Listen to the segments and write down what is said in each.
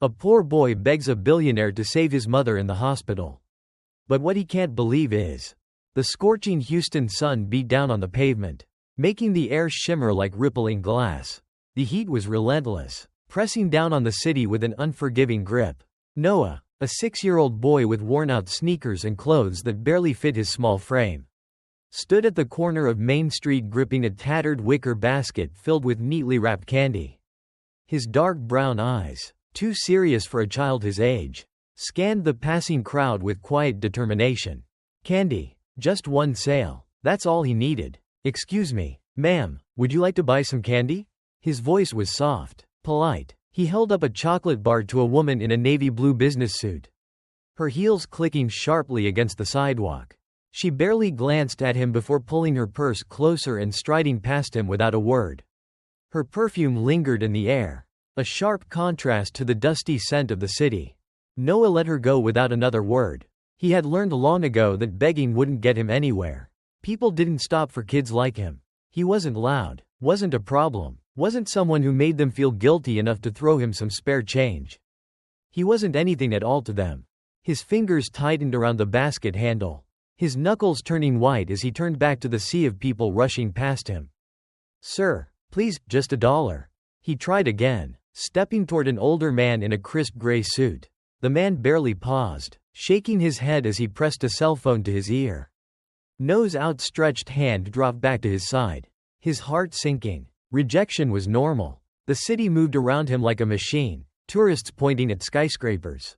A poor boy begs a billionaire to save his mother in the hospital. But what he can't believe is the scorching Houston sun beat down on the pavement, making the air shimmer like rippling glass. The heat was relentless, pressing down on the city with an unforgiving grip. Noah, a 6-year-old boy with worn-out sneakers and clothes that barely fit his small frame, stood at the corner of Main Street gripping a tattered wicker basket filled with neatly wrapped candy. His dark brown eyes, too serious for a child his age, scanned the passing crowd with quiet determination. Candy. Just one sale. That's all he needed. Excuse me, ma'am, would you like to buy some candy? His voice was soft, polite. He held up a chocolate bar to a woman in a navy blue business suit, her heels clicking sharply against the sidewalk. She barely glanced at him before pulling her purse closer and striding past him without a word. Her perfume lingered in the air, a sharp contrast to the dusty scent of the city. Noah let her go without another word. He had learned long ago that begging wouldn't get him anywhere. People didn't stop for kids like him. He wasn't loud, wasn't a problem, wasn't someone who made them feel guilty enough to throw him some spare change. He wasn't anything at all to them. His fingers tightened around the basket handle, his knuckles turning white as he turned back to the sea of people rushing past him. Sir, please, just $1. He tried again, stepping toward an older man in a crisp gray suit. The man barely paused, shaking his head as he pressed a cell phone to his ear. Noah's outstretched hand dropped back to his side, his heart sinking. Rejection was normal. The city moved around him like a machine, tourists pointing at skyscrapers,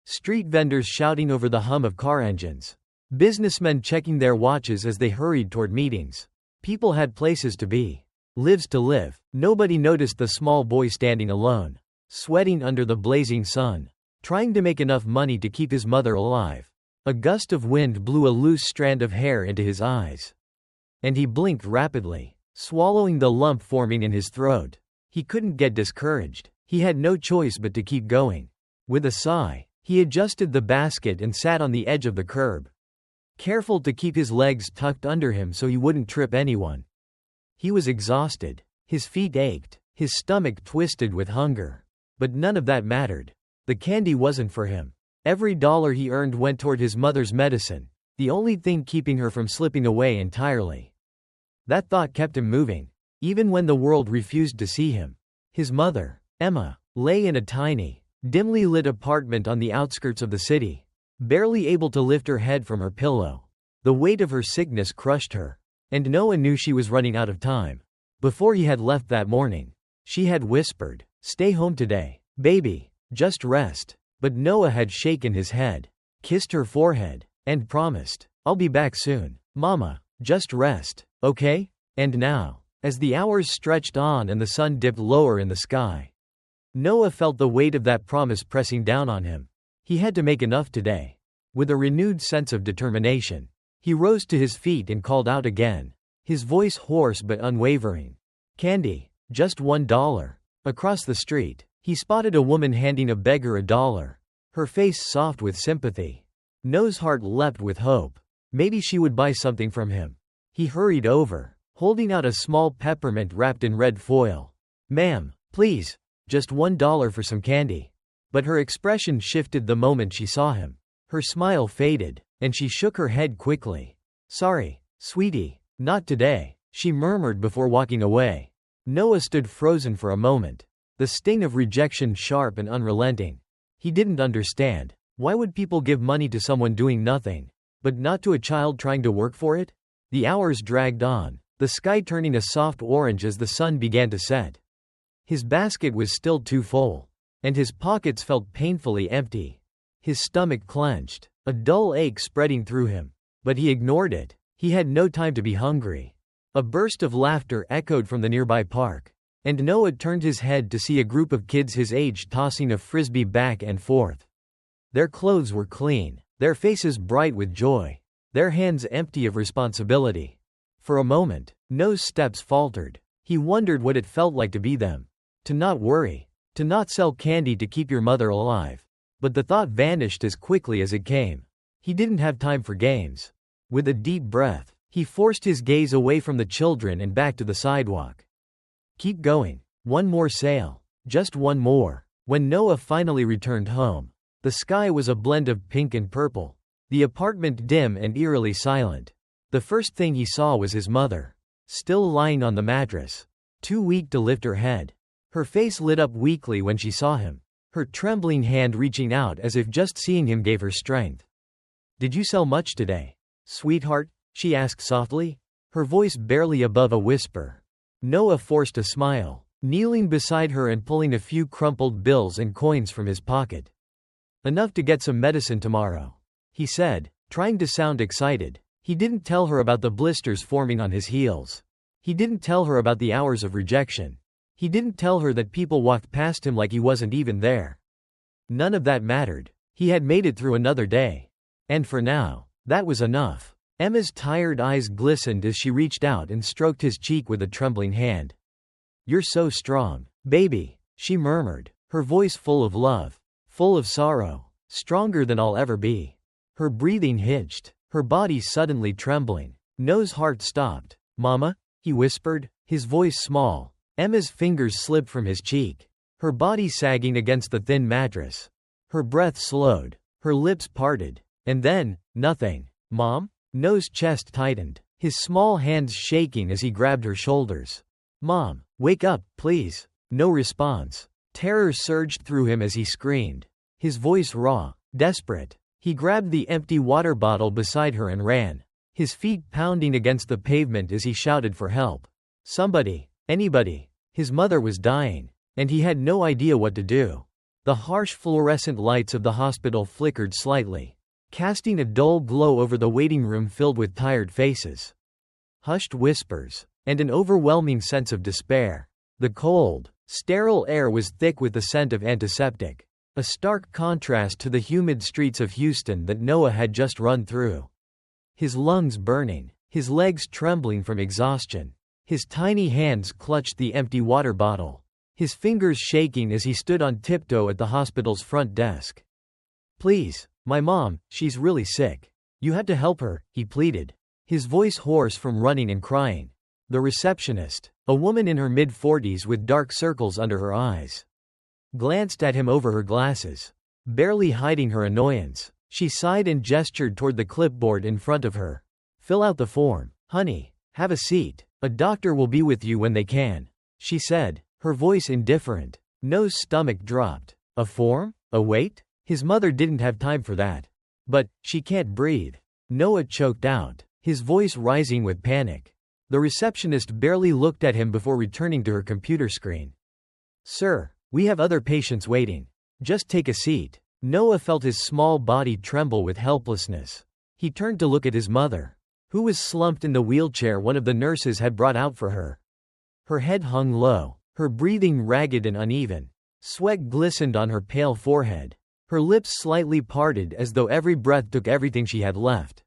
street vendors shouting over the hum of car engines, businessmen checking their watches as they hurried toward meetings. People had places to be, lives to live. Nobody noticed the small boy standing alone, sweating under the blazing sun, trying to make enough money to keep his mother alive. A gust of wind blew a loose strand of hair into his eyes, and he blinked rapidly, swallowing the lump forming in his throat. He couldn't get discouraged. He had no choice but to keep going. With a sigh, he adjusted the basket and sat on the edge of the curb, careful to keep his legs tucked under him so he wouldn't trip anyone. He was exhausted. His feet ached, his stomach twisted with hunger. But none of that mattered. The candy wasn't for him. Every dollar he earned went toward his mother's medicine, the only thing keeping her from slipping away entirely. That thought kept him moving, even when the world refused to see him. His mother, Emma, lay in a tiny, dimly lit apartment on the outskirts of the city, barely able to lift her head from her pillow. The weight of her sickness crushed her, and Noah knew she was running out of time. Before he had left that morning, she had whispered, "Stay home today, baby, just rest." But Noah had shaken his head, kissed her forehead, and promised, "I'll be back soon, Mama, just rest, okay?" And now, as the hours stretched on and the sun dipped lower in the sky, Noah felt the weight of that promise pressing down on him. He had to make enough today. With a renewed sense of determination, he rose to his feet and called out again, his voice hoarse but unwavering. "Candy, just $1. Across the street, he spotted a woman handing a beggar $1, her face soft with sympathy. Noah's heart leapt with hope. Maybe she would buy something from him. He hurried over, holding out a small peppermint wrapped in red foil. "Ma'am, please, just $1 for some candy." But her expression shifted the moment she saw him. Her smile faded, and she shook her head quickly. "Sorry, sweetie, not today," she murmured before walking away. Noah stood frozen for a moment, the sting of rejection sharp and unrelenting. He didn't understand. Why would people give money to someone doing nothing, but not to a child trying to work for it? The hours dragged on, the sky turning a soft orange as the sun began to set. His basket was still too full, and his pockets felt painfully empty. His stomach clenched, a dull ache spreading through him. But he ignored it. He had no time to be hungry. A burst of laughter echoed from the nearby park, and Noah turned his head to see a group of kids his age tossing a frisbee back and forth. Their clothes were clean, their faces bright with joy, their hands empty of responsibility. For a moment, Noah's steps faltered. He wondered what it felt like to be them. To not worry, to not sell candy to keep your mother alive. But the thought vanished as quickly as it came. He didn't have time for games. With a deep breath, he forced his gaze away from the children and back to the sidewalk. Keep going. One more sale. Just one more. When Noah finally returned home, the sky was a blend of pink and purple, the apartment dim and eerily silent. The first thing he saw was his mother, still lying on the mattress, too weak to lift her head. Her face lit up weakly when she saw him, her trembling hand reaching out as if just seeing him gave her strength. "Did you sell much today, sweetheart?" she asked softly, her voice barely above a whisper. Noah forced a smile, kneeling beside her and pulling a few crumpled bills and coins from his pocket. "Enough to get some medicine tomorrow," he said, trying to sound excited. He didn't tell her about the blisters forming on his heels. He didn't tell her about the hours of rejection. He didn't tell her that people walked past him like he wasn't even there. None of that mattered. He had made it through another day. And for now, that was enough. Emma's tired eyes glistened as she reached out and stroked his cheek with a trembling hand. "You're so strong, baby," she murmured, her voice full of love, full of sorrow, "stronger than I'll ever be." Her breathing hitched, her body suddenly trembling. Noah's heart stopped. "Mama?" he whispered, his voice small. Emma's fingers slipped from his cheek, her body sagging against the thin mattress. Her breath slowed, her lips parted, and then, nothing. "Mom?" Noah's chest tightened, his small hands shaking as he grabbed her shoulders. "Mom, wake up, please." No response. Terror surged through him as he screamed, his voice raw, desperate. He grabbed the empty water bottle beside her and ran, his feet pounding against the pavement as he shouted for help. Somebody, anybody. His mother was dying, and he had no idea what to do. The harsh fluorescent lights of the hospital flickered slightly, casting a dull glow over the waiting room filled with tired faces. Hushed whispers, and an overwhelming sense of despair. The cold, sterile air was thick with the scent of antiseptic, a stark contrast to the humid streets of Houston that Noah had just run through. His lungs burning, his legs trembling from exhaustion. His tiny hands clutched the empty water bottle, his fingers shaking as he stood on tiptoe at the hospital's front desk. "Please, my mom, she's really sick. You had to help her," he pleaded, his voice hoarse from running and crying. The receptionist, a woman in her mid-40s with dark circles under her eyes, glanced at him over her glasses, barely hiding her annoyance. She sighed and gestured toward the clipboard in front of her. "Fill out the form, honey. Have a seat. A doctor will be with you when they can," she said, her voice indifferent. Noah's stomach dropped. A form? A wait? His mother didn't have time for that. "But, she can't breathe." Noah choked out, his voice rising with panic. The receptionist barely looked at him before returning to her computer screen. "Sir, we have other patients waiting. Just take a seat." Noah felt his small body tremble with helplessness. He turned to look at his mother, who was slumped in the wheelchair one of the nurses had brought out for her. Her head hung low, her breathing ragged and uneven. Sweat glistened on her pale forehead, her lips slightly parted as though every breath took everything she had left.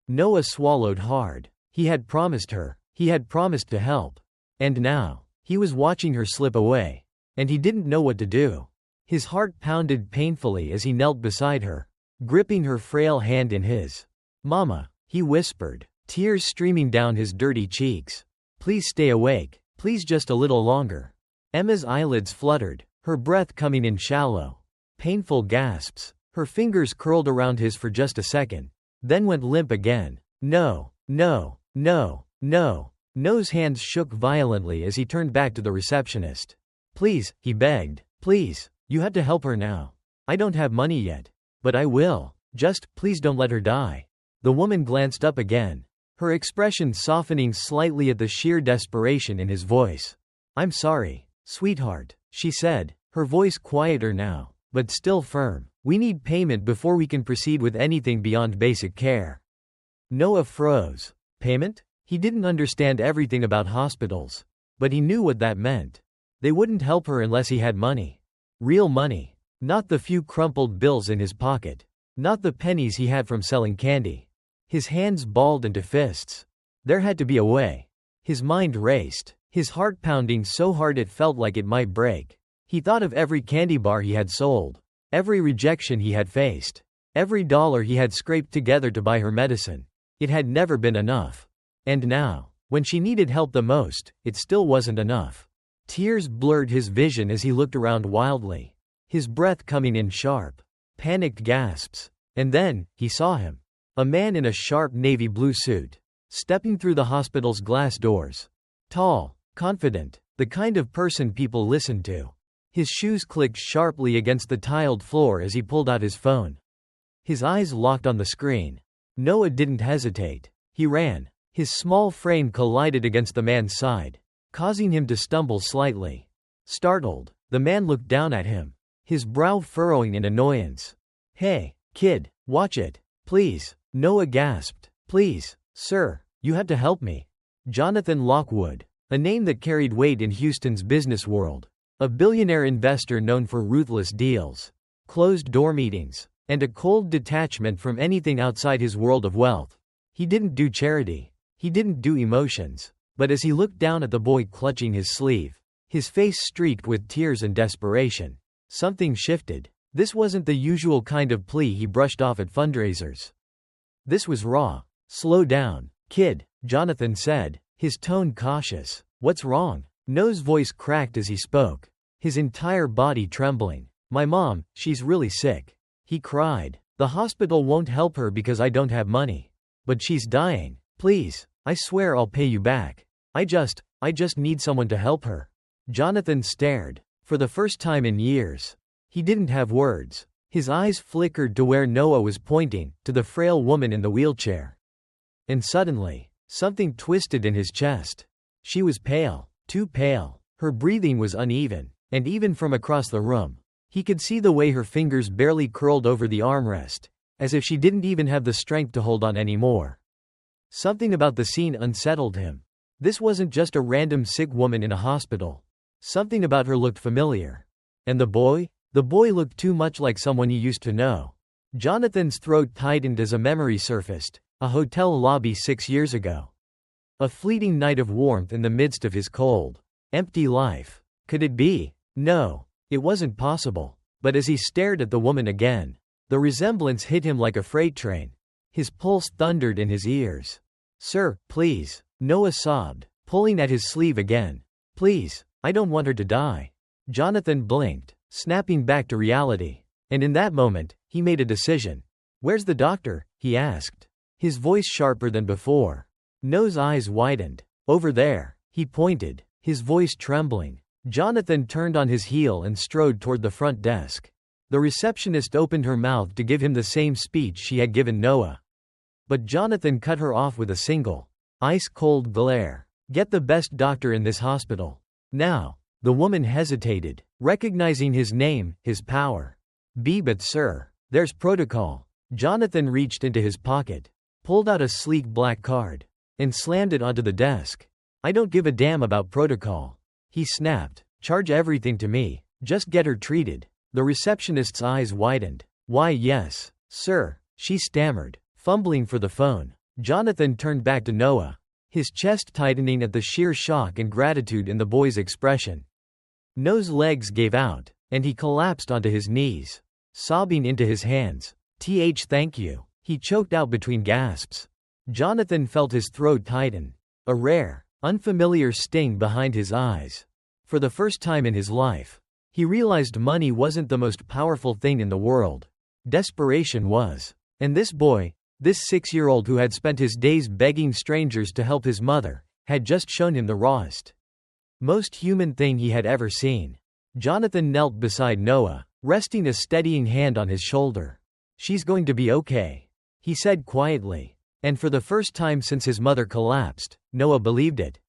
Noah swallowed hard. He had promised her, he had promised to help. And now, he was watching her slip away, and he didn't know what to do. His heart pounded painfully as he knelt beside her, gripping her frail hand in his. "Mama," he whispered, tears streaming down his dirty cheeks. "Please stay awake, please just a little longer." Emma's eyelids fluttered, her breath coming in shallow, painful gasps. Her fingers curled around his for just a second, then went limp again. "No, no, no, no." Noah's hands shook violently as he turned back to the receptionist. "Please," he begged, "please. You had to help her now. I don't have money yet, but I will. Just, please don't let her die." The woman glanced up again, her expression softening slightly at the sheer desperation in his voice. "I'm sorry, sweetheart," she said, her voice quieter now, but still firm. "We need payment before we can proceed with anything beyond basic care." Noah froze. Payment? He didn't understand everything about hospitals, but he knew what that meant. They wouldn't help her unless he had money. Real money. Not the few crumpled bills in his pocket. Not the pennies he had from selling candy. His hands balled into fists. There had to be a way. His mind raced, his heart pounding so hard it felt like it might break. He thought of every candy bar he had sold, every rejection he had faced, every dollar he had scraped together to buy her medicine. It had never been enough. And now, when she needed help the most, it still wasn't enough. Tears blurred his vision as he looked around wildly. his breath coming in sharp, panicked gasps. And then, he saw him. A man in a sharp navy blue suit, stepping through the hospital's glass doors. Tall, confident, the kind of person people listen to. His shoes clicked sharply against the tiled floor as he pulled out his phone. His eyes locked on the screen. Noah didn't hesitate. He ran. His small frame collided against the man's side, causing him to stumble slightly. Startled, the man looked down at him, his brow furrowing in annoyance. "Hey, kid, watch it, please," Noah gasped. "Please, sir, you have to help me." Jonathan Lockwood, a name that carried weight in Houston's business world. A billionaire investor known for ruthless deals, closed-door meetings, and a cold detachment from anything outside his world of wealth. He didn't do charity. He didn't do emotions. But as he looked down at the boy clutching his sleeve, his face streaked with tears and desperation, something shifted. This wasn't the usual kind of plea he brushed off at fundraisers. This was raw. "Slow down, kid," Jonathan said, his tone cautious. "What's wrong?" Noah's voice cracked as he spoke, his entire body trembling. "My mom, she's really sick," he cried. "The hospital won't help her because I don't have money. But she's dying. Please, I swear I'll pay you back. I just need someone to help her." Jonathan stared. For the first time in years, he didn't have words. His eyes flickered to where Noah was pointing, to the frail woman in the wheelchair. And suddenly, something twisted in his chest. She was pale, too pale. Her breathing was uneven, and even from across the room, he could see the way her fingers barely curled over the armrest, as if she didn't even have the strength to hold on anymore. Something about the scene unsettled him. This wasn't just a random sick woman in a hospital. Something about her looked familiar. And the boy? The boy looked too much like someone he used to know. Jonathan's throat tightened as a memory surfaced, a hotel lobby 6 years ago. A fleeting night of warmth in the midst of his cold, empty life. Could it be? No, it wasn't possible. But as he stared at the woman again, the resemblance hit him like a freight train. His pulse thundered in his ears. "Sir, please," Noah sobbed, pulling at his sleeve again. "Please, I don't want her to die." Jonathan blinked, snapping back to reality. And in that moment, he made a decision. "Where's the doctor?" he asked, his voice sharper than before. Noah's eyes widened. "Over there," he pointed, his voice trembling. Jonathan turned on his heel and strode toward the front desk. The receptionist opened her mouth to give him the same speech she had given Noah. But Jonathan cut her off with a single, ice-cold glare. "Get the best doctor in this hospital. Now." The woman hesitated, recognizing his name, his power. But sir, there's protocol." Jonathan reached into his pocket, pulled out a sleek black card, and slammed it onto the desk. "I don't give a damn about protocol," he snapped. "Charge everything to me. Just get her treated." The receptionist's eyes widened. "Why, yes, sir," she stammered, fumbling for the phone. Jonathan turned back to Noah, his chest tightening at the sheer shock and gratitude in the boy's expression. Noah's legs gave out, and he collapsed onto his knees, sobbing into his hands. Thank you," he choked out between gasps. Jonathan felt his throat tighten, a rare, unfamiliar sting behind his eyes. For the first time in his life, he realized money wasn't the most powerful thing in the world. Desperation was. And this boy, this 6-year-old who had spent his days begging strangers to help his mother, had just shown him the rawest, most human thing he had ever seen. Jonathan knelt beside Noah, resting a steadying hand on his shoulder. "She's going to be okay," he said quietly. And for the first time since his mother collapsed, Noah believed it.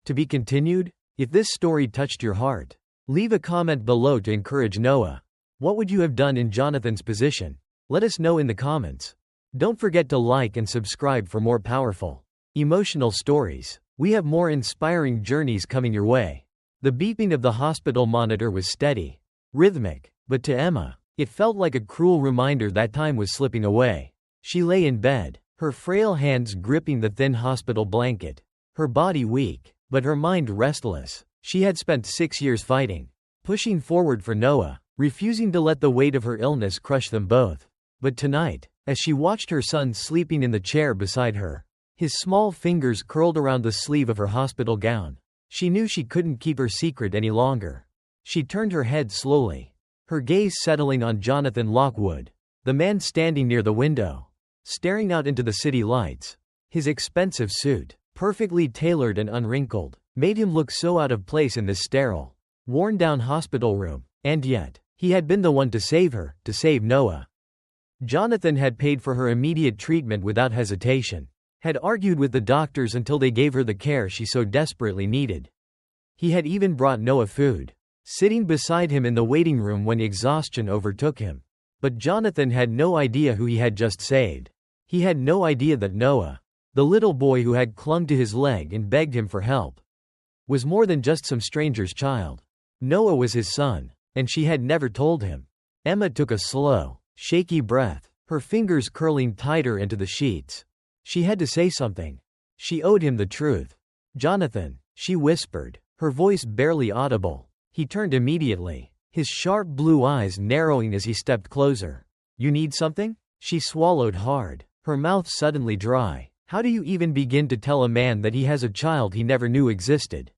To be continued? If this story touched your heart, leave a comment below to encourage Noah. What would you have done in Jonathan's position? Let us know in the comments. Don't forget to like and subscribe for more powerful, emotional stories. We have more inspiring journeys coming your way. The beeping of the hospital monitor was steady, rhythmic, but to Emma, it felt like a cruel reminder that time was slipping away. She lay in bed, her frail hands gripping the thin hospital blanket, her body weak, but her mind restless. She had spent 6 years fighting, pushing forward for Noah, refusing to let the weight of her illness crush them both. But tonight, as she watched her son sleeping in the chair beside her, his small fingers curled around the sleeve of her hospital gown, she knew she couldn't keep her secret any longer. She turned her head slowly, her gaze settling on Jonathan Lockwood, the man standing near the window, staring out into the city lights. His expensive suit, perfectly tailored and unwrinkled, made him look so out of place in this sterile, worn-down hospital room, and yet, he had been the one to save her, to save Noah. Jonathan had paid for her immediate treatment without hesitation, had argued with the doctors until they gave her the care she so desperately needed. He had even brought Noah food, sitting beside him in the waiting room when exhaustion overtook him. But Jonathan had no idea who he had just saved. He had no idea that Noah, the little boy who had clung to his leg and begged him for help, was more than just some stranger's child. Noah was his son, and she had never told him. Emma took a slow, shaky breath, her fingers curling tighter into the sheets. She had to say something. She owed him the truth. "Jonathan," she whispered, her voice barely audible. He turned immediately, his sharp blue eyes narrowing as he stepped closer. "You need something?" She swallowed hard, her mouth suddenly dry. How do you even begin to tell a man that he has a child he never knew existed?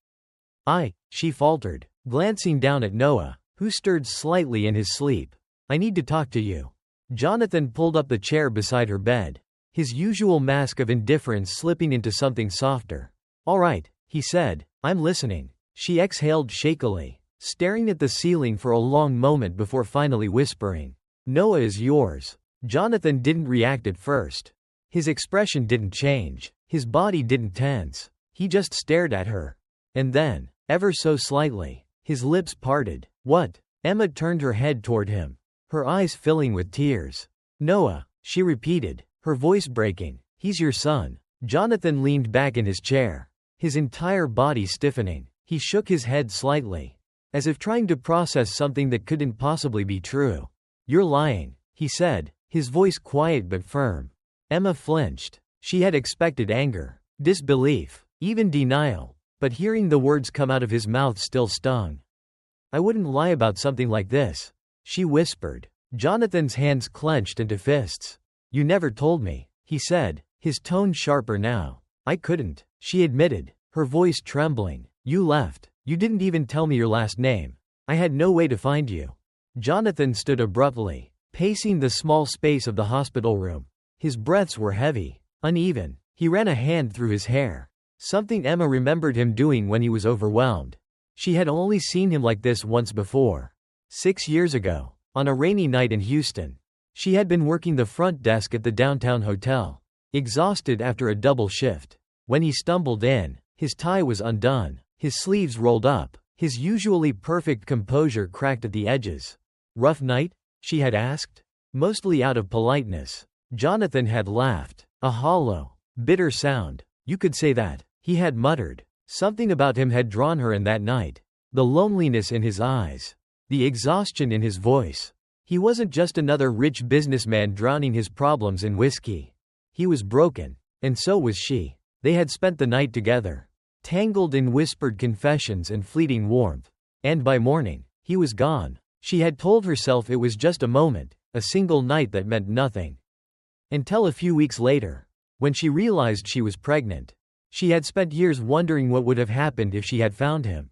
She faltered, glancing down at Noah, who stirred slightly in his sleep. "I need to talk to you." Jonathan pulled up the chair beside her bed, his usual mask of indifference slipping into something softer. "All right," he said, "I'm listening." She exhaled shakily, staring at the ceiling for a long moment before finally whispering, "Noah is yours." Jonathan didn't react at first. His expression didn't change, his body didn't tense. He just stared at her. And then, ever so slightly, his lips parted. "What?" Emma turned her head toward him, her eyes filling with tears. "Noah," she repeated, her voice breaking. "He's your son." Jonathan leaned back in his chair, his entire body stiffening. He shook his head slightly, as if trying to process something that couldn't possibly be true. "You're lying," he said, his voice quiet but firm. Emma flinched. She had expected anger, disbelief, even denial, but hearing the words come out of his mouth still stung. "I wouldn't lie about something like this," she whispered. Jonathan's hands clenched into fists. "You never told me," he said, his tone sharper now. "I couldn't," she admitted, her voice trembling. "You left. You didn't even tell me your last name. I had no way to find you." Jonathan stood abruptly, pacing the small space of the hospital room. His breaths were heavy, uneven. He ran a hand through his hair, something Emma remembered him doing when he was overwhelmed. She had only seen him like this once before. 6 years ago, on a rainy night in Houston. She had been working the front desk at the downtown hotel, exhausted after a double shift. When he stumbled in, his tie was undone, his sleeves rolled up, his usually perfect composure cracked at the edges. "Rough night?" she had asked. Mostly out of politeness. Jonathan had laughed, a hollow, bitter sound. "You could say that," he had muttered. Something about him had drawn her in that night. The loneliness in his eyes, the exhaustion in his voice. He wasn't just another rich businessman drowning his problems in whiskey. He was broken, and so was she. They had spent the night together, tangled in whispered confessions and fleeting warmth. And by morning, he was gone. She had told herself it was just a moment, a single night that meant nothing. Until a few weeks later, when she realized she was pregnant. She had spent years wondering what would have happened if she had found him,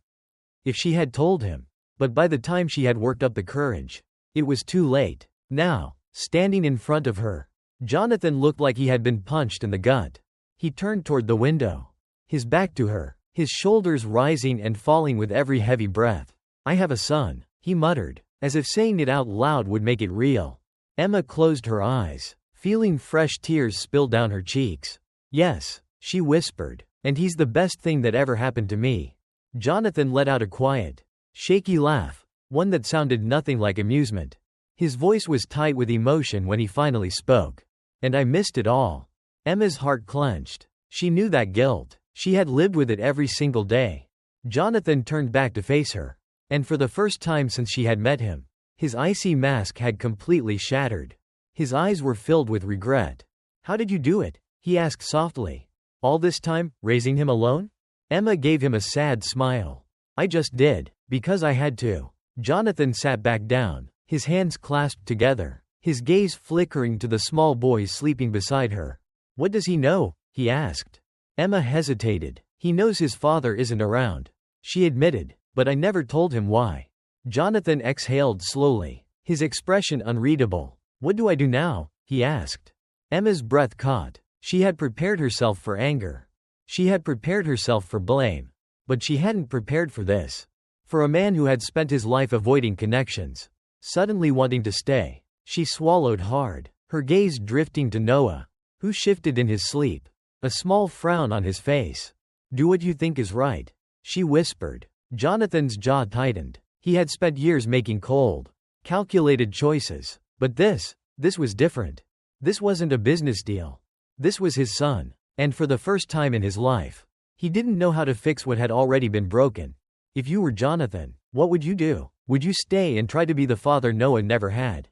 if she had told him. But by the time she had worked up the courage, it was too late. Now, standing in front of her, Jonathan looked like he had been punched in the gut. He turned toward the window, his back to her, his shoulders rising and falling with every heavy breath. "I have a son," he muttered, as if saying it out loud would make it real. Emma closed her eyes, feeling fresh tears spill down her cheeks. "Yes," she whispered, "and he's the best thing that ever happened to me." Jonathan let out a quiet, shaky laugh, one that sounded nothing like amusement. His voice was tight with emotion when he finally spoke. "And I missed it all." Emma's heart clenched. She knew that guilt. She had lived with it every single day. Jonathan turned back to face her. And for the first time since she had met him, his icy mask had completely shattered. His eyes were filled with regret. "How did you do it?" he asked softly. "All this time, raising him alone?" Emma gave him a sad smile. "I just did, because I had to." Jonathan sat back down, his hands clasped together, his gaze flickering to the small boy sleeping beside her. "What does he know?" he asked. Emma hesitated. "He knows his father isn't around," she admitted, "but I never told him why." Jonathan exhaled slowly, his expression unreadable. What do I do now? He asked. Emma's breath caught. She had prepared herself for anger. She had prepared herself for blame. But she hadn't prepared for this. For a man who had spent his life avoiding connections, suddenly wanting to stay. She swallowed hard, her gaze drifting to Noah, who shifted in his sleep, a small frown on his face. Do what you think is right, she whispered. Jonathan's jaw tightened. He had spent years making cold, calculated choices. But this was different. This wasn't a business deal. This was his son. And for the first time in his life, he didn't know how to fix what had already been broken. If you were Jonathan, what would you do? Would you stay and try to be the father Noah never had?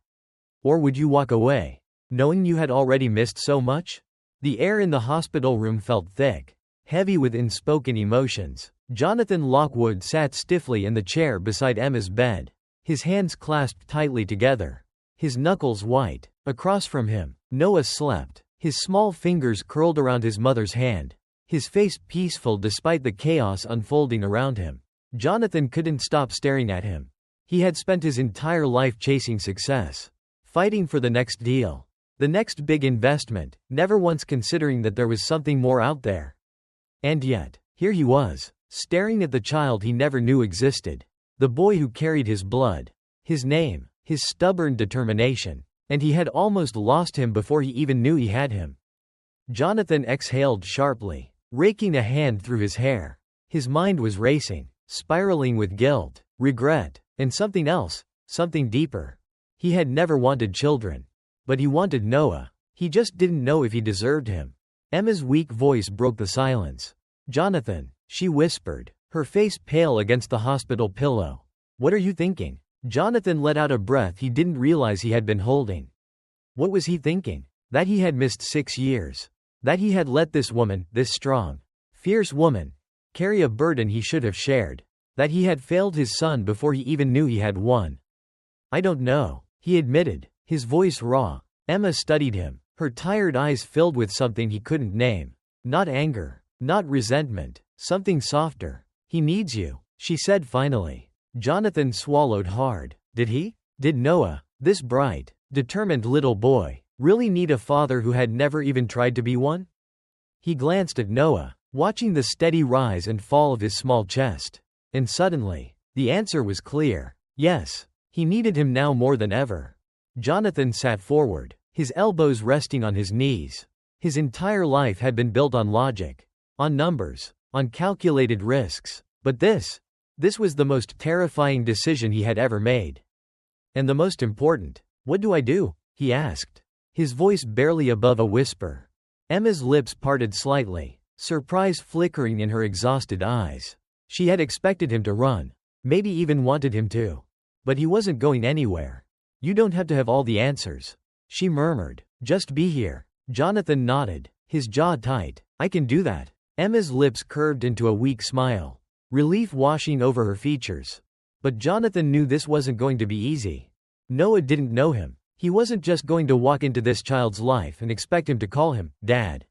Or would you walk away, knowing you had already missed so much? The air in the hospital room felt thick, heavy with unspoken emotions. Jonathan Lockwood sat stiffly in the chair beside Emma's bed, his hands clasped tightly together, his knuckles white. Across from him, Noah slept, his small fingers curled around his mother's hand, his face peaceful despite the chaos unfolding around him. Jonathan couldn't stop staring at him. He had spent his entire life chasing success, fighting for the next deal, the next big investment, never once considering that there was something more out there. And yet, here he was, staring at the child he never knew existed, the boy who carried his blood, his name, his stubborn determination, and he had almost lost him before he even knew he had him. Jonathan exhaled sharply, raking a hand through his hair. His mind was racing, spiraling with guilt, regret, and something else, something deeper. He had never wanted children. But he wanted Noah. He just didn't know if he deserved him. Emma's weak voice broke the silence. Jonathan, she whispered, her face pale against the hospital pillow. What are you thinking? Jonathan let out a breath he didn't realize he had been holding. What was he thinking? That he had missed 6 years. That he had let this woman, this strong, fierce woman, carry a burden he should have shared. That he had failed his son before he even knew he had one. I don't know, he admitted, his voice raw. Emma studied him, her tired eyes filled with something he couldn't name. Not anger, not resentment, something softer. He needs you, she said finally. Jonathan swallowed hard. Did he? Did Noah, this bright, determined little boy, really need a father who had never even tried to be one? He glanced at Noah, watching the steady rise and fall of his small chest. And suddenly, the answer was clear. Yes, he needed him now more than ever. Jonathan sat forward, his elbows resting on his knees. His entire life had been built on logic, on numbers, on calculated risks. But this was the most terrifying decision he had ever made. And the most important. What do I do? He asked, his voice barely above a whisper. Emma's lips parted slightly, surprise flickering in her exhausted eyes. She had expected him to run, maybe even wanted him to. But he wasn't going anywhere. You don't have to have all the answers, she murmured. Just be here. Jonathan nodded, his jaw tight. I can do that. Emma's lips curved into a weak smile, relief washing over her features. But Jonathan knew this wasn't going to be easy. Noah didn't know him. He wasn't just going to walk into this child's life and expect him to call him Dad.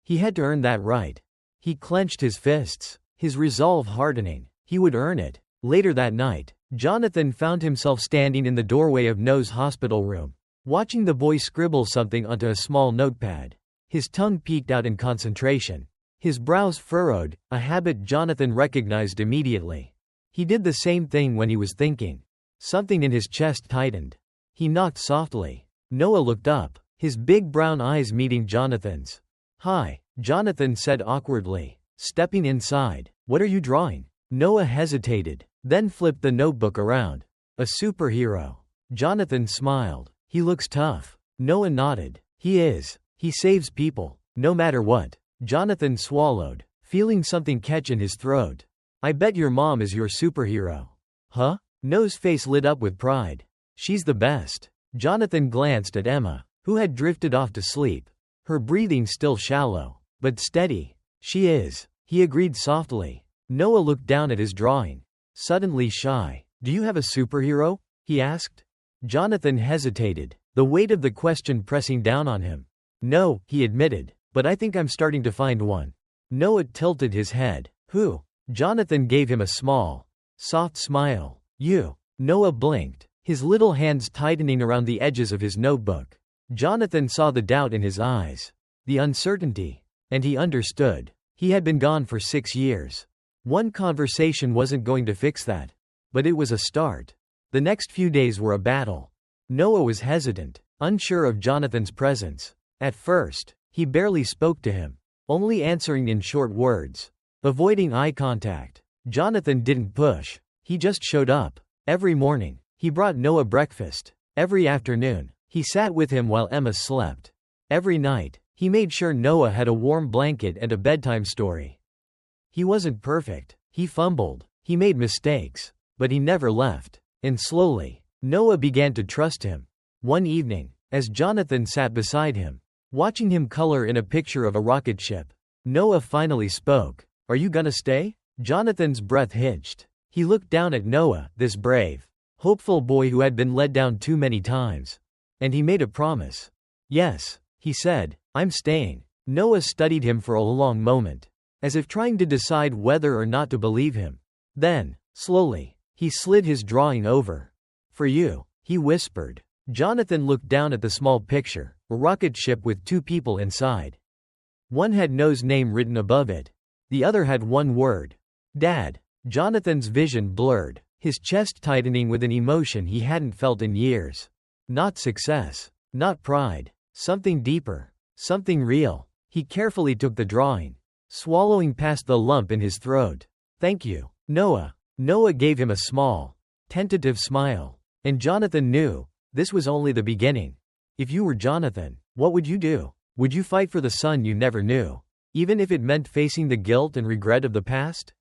He had to earn that right. He clenched his fists, his resolve hardening. He would earn it. Later that night, Jonathan found himself standing in the doorway of Noah's hospital room, watching the boy scribble something onto a small notepad. His tongue peeked out in concentration, his brows furrowed, a habit Jonathan recognized immediately. He did the same thing when he was thinking. Something in his chest tightened. He knocked softly. Noah looked up, his big brown eyes meeting Jonathan's. Hi, Jonathan said awkwardly, stepping inside. What are you drawing? Noah hesitated, then flipped the notebook around. A superhero. Jonathan smiled. He looks tough. Noah nodded. He is. He saves people, no matter what. Jonathan swallowed, feeling something catch in his throat. I bet your mom is your superhero. Huh? Noah's face lit up with pride. She's the best. Jonathan glanced at Emma, who had drifted off to sleep, her breathing still shallow, but steady. She is, he agreed softly. Noah looked down at his drawing, suddenly shy. Do you have a superhero? He asked. Jonathan hesitated, the weight of the question pressing down on him. No, he admitted, but I think I'm starting to find one. Noah tilted his head. Who? Jonathan gave him a small, soft smile. You. Noah blinked, his little hands tightening around the edges of his notebook. Jonathan saw the doubt in his eyes, the uncertainty, and he understood. He had been gone for 6 years. One conversation wasn't going to fix that. But it was a start. The next few days were a battle. Noah was hesitant, unsure of Jonathan's presence. At first, he barely spoke to him, only answering in short words, avoiding eye contact. Jonathan didn't push. He just showed up. Every morning, he brought Noah breakfast. Every afternoon, he sat with him while Emma slept. Every night, he made sure Noah had a warm blanket and a bedtime story. He wasn't perfect. He fumbled. He made mistakes. But he never left. And slowly, Noah began to trust him. One evening, as Jonathan sat beside him, watching him color in a picture of a rocket ship, Noah finally spoke. "Are you gonna stay?" Jonathan's breath hitched. He looked down at Noah, this brave, hopeful boy who had been let down too many times. And he made a promise. "Yes," he said, "I'm staying." Noah studied him for a long moment, as if trying to decide whether or not to believe him. Then, slowly, he slid his drawing over. "For you," he whispered. Jonathan looked down at the small picture, a rocket ship with 2 people inside. One had Noah's name written above it. The other had one word. Dad. Jonathan's vision blurred, his chest tightening with an emotion he hadn't felt in years. Not success. Not pride. Something deeper. Something real. He carefully took the drawing, swallowing past the lump in his throat. "Thank you, Noah." Noah gave him a small, tentative smile. And Jonathan knew, this was only the beginning. If you were Jonathan, what would you do? Would you fight for the son you never knew, even if it meant facing the guilt and regret of the past?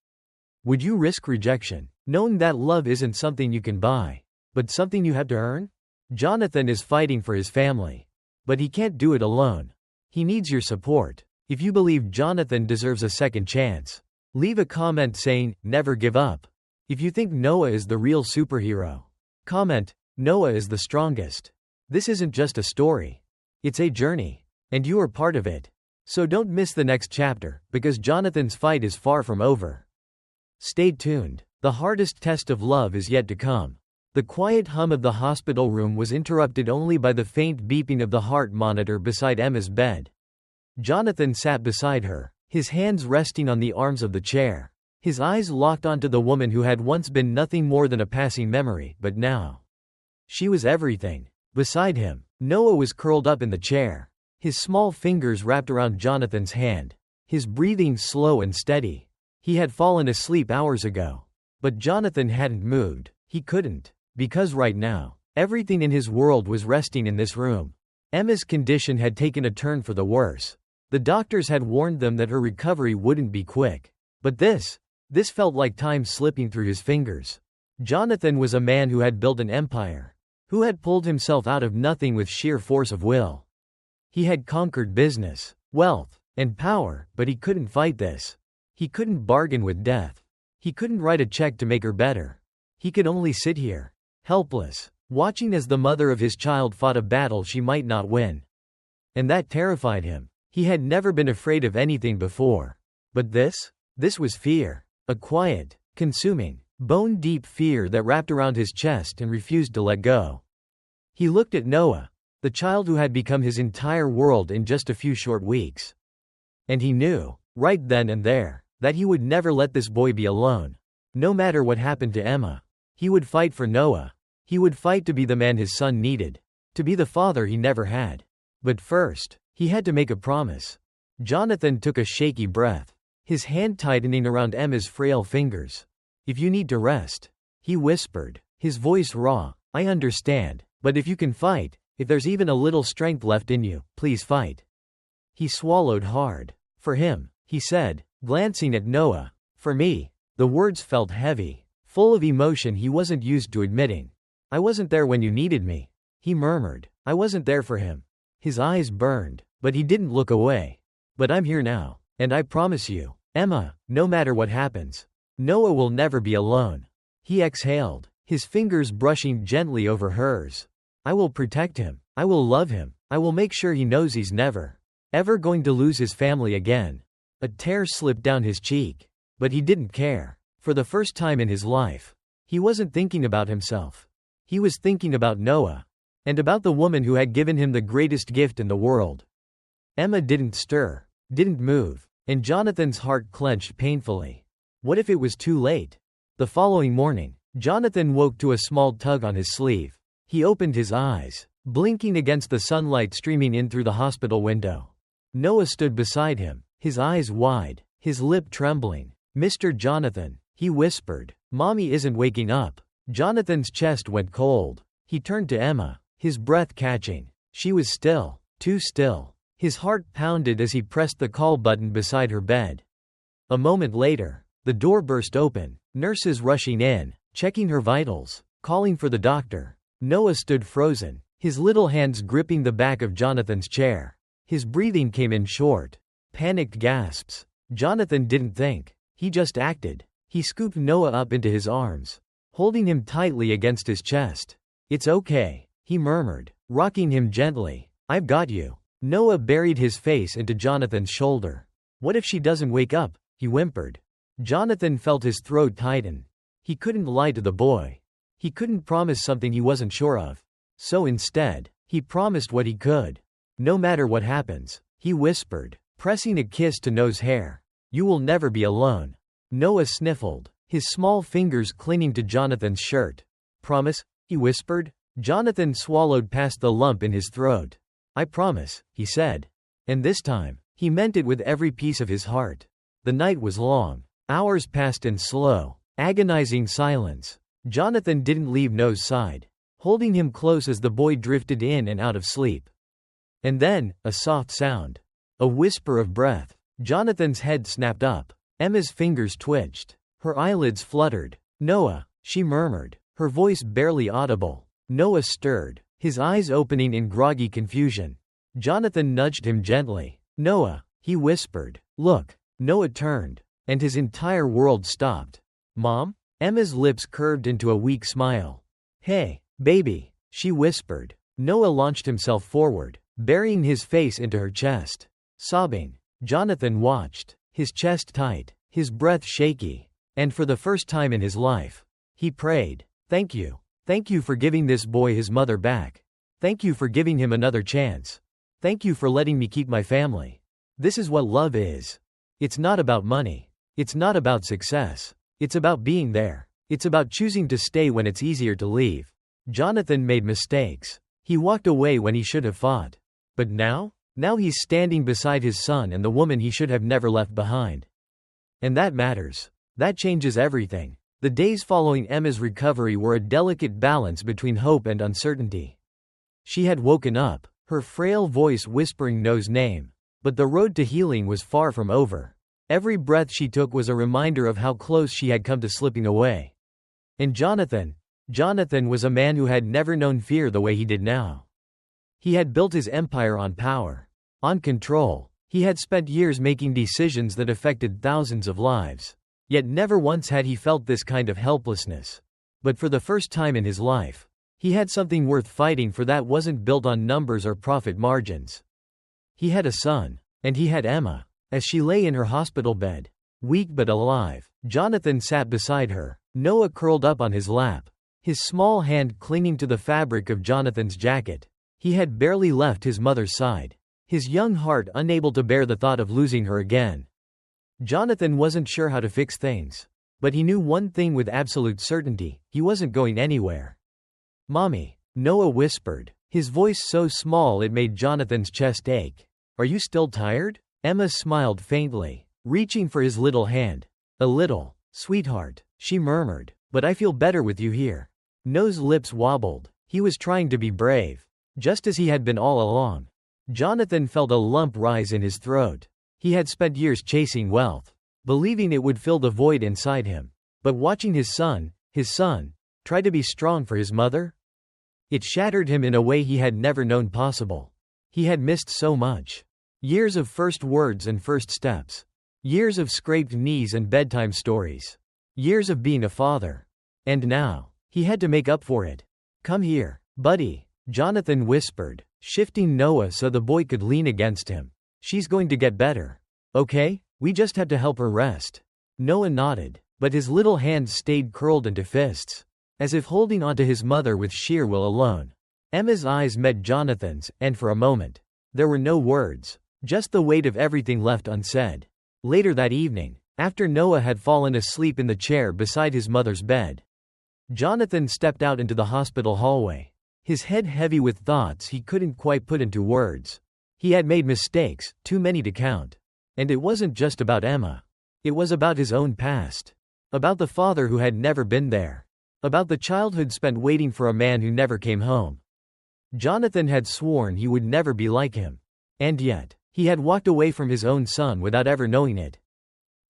Would you risk rejection, knowing that love isn't something you can buy, but something you have to earn? Jonathan is fighting for his family. But he can't do it alone. He needs your support. If you believe Jonathan deserves a second chance, leave a comment saying, "Never give up." If you think Noah is the real superhero, comment, "Noah is the strongest." This isn't just a story. It's a journey. And you are part of it. So don't miss the next chapter, because Jonathan's fight is far from over. Stay tuned. The hardest test of love is yet to come. The quiet hum of the hospital room was interrupted only by the faint beeping of the heart monitor beside Emma's bed. Jonathan sat beside her, his hands resting on the arms of the chair. His eyes locked onto the woman who had once been nothing more than a passing memory, but now, she was everything. Beside him, Noah was curled up in the chair, his small fingers wrapped around Jonathan's hand, his breathing slow and steady. He had fallen asleep hours ago. But Jonathan hadn't moved. He couldn't. Because right now, everything in his world was resting in this room. Emma's condition had taken a turn for the worse. The doctors had warned them that her recovery wouldn't be quick. But this felt like time slipping through his fingers. Jonathan was a man who had built an empire, who had pulled himself out of nothing with sheer force of will. He had conquered business, wealth, and power, but he couldn't fight this. He couldn't bargain with death. He couldn't write a check to make her better. He could only sit here, helpless, watching as the mother of his child fought a battle she might not win. And that terrified him. He had never been afraid of anything before. But this was fear. A quiet, consuming, bone-deep fear that wrapped around his chest and refused to let go. He looked at Noah, the child who had become his entire world in just a few short weeks. And he knew, right then and there, that he would never let this boy be alone. No matter what happened to Emma, he would fight for Noah. He would fight to be the man his son needed, to be the father he never had. But first, he had to make a promise. Jonathan took a shaky breath, his hand tightening around Emma's frail fingers. "If you need to rest," he whispered, his voice raw, "I understand. But if you can fight, if there's even a little strength left in you, please fight." He swallowed hard. "For him," he said, glancing at Noah. "For me." The words felt heavy, full of emotion he wasn't used to admitting. "I wasn't there when you needed me," he murmured. "I wasn't there for him." His eyes burned, but he didn't look away. "But I'm here now, and I promise you, Emma, no matter what happens, Noah will never be alone." He exhaled, his fingers brushing gently over hers. "I will protect him. I will love him. I will make sure he knows he's never, ever going to lose his family again." A tear slipped down his cheek. But he didn't care. For the first time in his life, He wasn't thinking about himself. He was thinking about Noah. And about the woman who had given him the greatest gift in the world. Emma didn't stir, didn't move, and Jonathan's heart clenched painfully. What if it was too late? The following morning, Jonathan woke to a small tug on his sleeve. He opened his eyes, blinking against the sunlight streaming in through the hospital window. Noah stood beside him, his eyes wide, his lip trembling. "Mr. Jonathan," he whispered, "Mommy isn't waking up." Jonathan's chest went cold. He turned to Emma, his breath catching. She was still, too still. His heart pounded as he pressed the call button beside her bed. A moment later, the door burst open, nurses rushing in, checking her vitals, calling for the doctor. Noah stood frozen, his little hands gripping the back of Jonathan's chair. His breathing came in short, panicked gasps. Jonathan didn't think. He just acted. He scooped Noah up into his arms, holding him tightly against his chest. "It's okay," he murmured, rocking him gently. "I've got you." Noah buried his face into Jonathan's shoulder. "What if she doesn't wake up?" he whimpered. Jonathan felt his throat tighten. He couldn't lie to the boy. He couldn't promise something he wasn't sure of. So instead, he promised what he could. "No matter what happens," he whispered, pressing a kiss to Noah's hair, "you will never be alone." Noah sniffled, his small fingers clinging to Jonathan's shirt. "Promise?" he whispered. Jonathan swallowed past the lump in his throat. "I promise," he said. And this time, he meant it with every piece of his heart. The night was long. Hours passed in slow, agonizing silence. Jonathan didn't leave Noah's side, holding him close as the boy drifted in and out of sleep. And then, a soft sound. A whisper of breath. Jonathan's head snapped up. Emma's fingers twitched. Her eyelids fluttered. "Noah," she murmured, her voice barely audible. Noah stirred, his eyes opening in groggy confusion. Jonathan nudged him gently. "Noah," he whispered. "Look." Noah turned, and his entire world stopped. "Mom?" Emma's lips curved into a weak smile. "Hey, baby," she whispered. Noah launched himself forward, burying his face into her chest. Sobbing, Jonathan watched, his chest tight, his breath shaky. And for the first time in his life, he prayed, "Thank you. Thank you for giving this boy his mother back. Thank you for giving him another chance. Thank you for letting me keep my family. This is what love is. It's not about money. It's not about success. It's about being there. It's about choosing to stay when it's easier to leave." Jonathan made mistakes. He walked away when he should have fought. But now he's standing beside his son and the woman he should have never left behind. And that matters. That changes everything. The days following Emma's recovery were a delicate balance between hope and uncertainty. She had woken up, her frail voice whispering Noah's name. But the road to healing was far from over. Every breath she took was a reminder of how close she had come to slipping away. And Jonathan was a man who had never known fear the way he did now. He had built his empire on power, on control. He had spent years making decisions that affected thousands of lives. Yet never once had he felt this kind of helplessness. But for the first time in his life, he had something worth fighting for that wasn't built on numbers or profit margins. He had a son, and he had Emma. As she lay in her hospital bed, weak but alive, Jonathan sat beside her, Noah curled up on his lap, his small hand clinging to the fabric of Jonathan's jacket. He had barely left his mother's side, his young heart unable to bear the thought of losing her again. Jonathan wasn't sure how to fix things, but he knew one thing with absolute certainty: he wasn't going anywhere. "Mommy," Noah whispered, his voice so small it made Jonathan's chest ache. "Are you still tired?" Emma smiled faintly, reaching for his little hand. "A little, sweetheart," she murmured, "but I feel better with you here." Noah's lips wobbled. He was trying to be brave, just as he had been all along. Jonathan felt a lump rise in his throat. He had spent years chasing wealth, believing it would fill the void inside him. But watching his son, try to be strong for his mother? It shattered him in a way he had never known possible. He had missed so much. Years of first words and first steps. Years of scraped knees and bedtime stories. Years of being a father. And now, he had to make up for it. "Come here, buddy," Jonathan whispered, shifting Noah so the boy could lean against him. "She's going to get better. Okay? We just have to help her rest." Noah nodded, but his little hands stayed curled into fists, as if holding onto his mother with sheer will alone. Emma's eyes met Jonathan's, and for a moment, there were no words, just the weight of everything left unsaid. Later that evening, after Noah had fallen asleep in the chair beside his mother's bed, Jonathan stepped out into the hospital hallway, his head heavy with thoughts he couldn't quite put into words. He had made mistakes, too many to count. And it wasn't just about Emma. It was about his own past. About the father who had never been there. About the childhood spent waiting for a man who never came home. Jonathan had sworn he would never be like him. And yet, he had walked away from his own son without ever knowing it.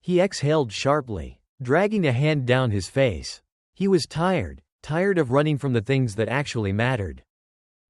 He exhaled sharply, dragging a hand down his face. He was tired of running from the things that actually mattered.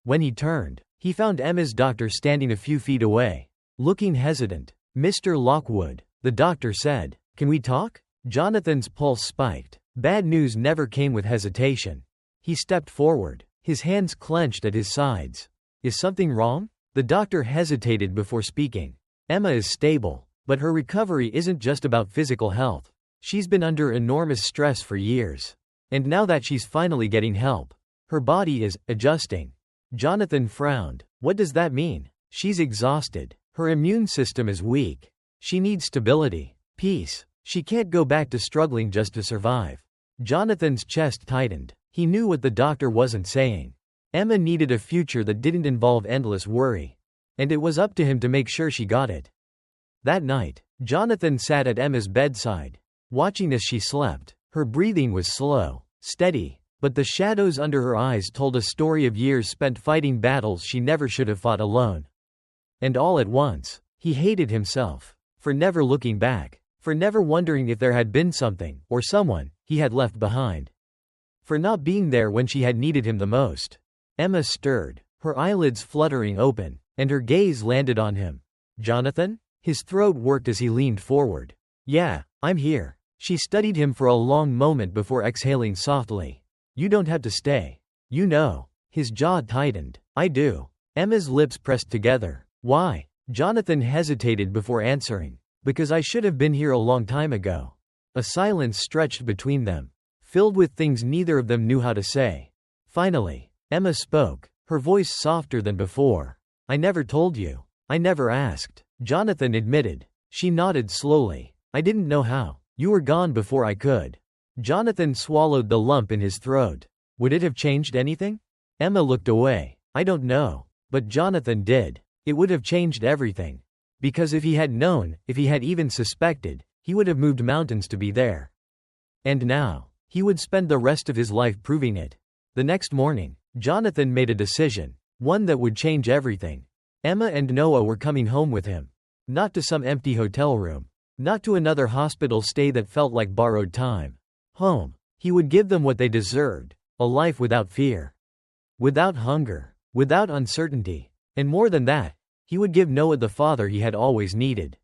When he turned, he found Emma's doctor standing a few feet away, looking hesitant. "Mr. Lockwood," the doctor said, "can we talk?" Jonathan's pulse spiked. Bad news never came with hesitation. He stepped forward, his hands clenched at his sides. "Is something wrong?" The doctor hesitated before speaking. "Emma is stable, but her recovery isn't just about physical health. She's been under enormous stress for years. And now that she's finally getting help, her body is adjusting." Jonathan frowned. "What does that mean?" "She's exhausted. Her immune system is weak. She needs stability, peace. She can't go back to struggling just to survive." Jonathan's chest tightened. He knew what the doctor wasn't saying. Emma needed a future that didn't involve endless worry. And it was up to him to make sure she got it. That night, Jonathan sat at Emma's bedside, watching as she slept. Her breathing was slow, steady, but the shadows under her eyes told a story of years spent fighting battles she never should have fought alone. And all at once, he hated himself for never looking back, for never wondering if there had been something, or someone, he had left behind, for not being there when she had needed him the most. Emma stirred, her eyelids fluttering open, and her gaze landed on him. "Jonathan?" His throat worked as he leaned forward. "Yeah, I'm here." She studied him for a long moment before exhaling softly. "You don't have to stay. You know." His jaw tightened. "I do." Emma's lips pressed together. "Why?" Jonathan hesitated before answering. "Because I should have been here a long time ago." A silence stretched between them, filled with things neither of them knew how to say. Finally, Emma spoke, her voice softer than before. "I never told you. I never asked." Jonathan admitted. She nodded slowly. "I didn't know how. You were gone before I could." Jonathan swallowed the lump in his throat. "Would it have changed anything?" Emma looked away. "I don't know." But Jonathan did. It would have changed everything. Because if he had known, if he had even suspected, he would have moved mountains to be there. And now, he would spend the rest of his life proving it. The next morning, Jonathan made a decision, one that would change everything. Emma and Noah were coming home with him. Not to some empty hotel room. Not to another hospital stay that felt like borrowed time. Home. He would give them what they deserved, a life without fear. Without hunger. Without uncertainty. And more than that, he would give Noah the father he had always needed.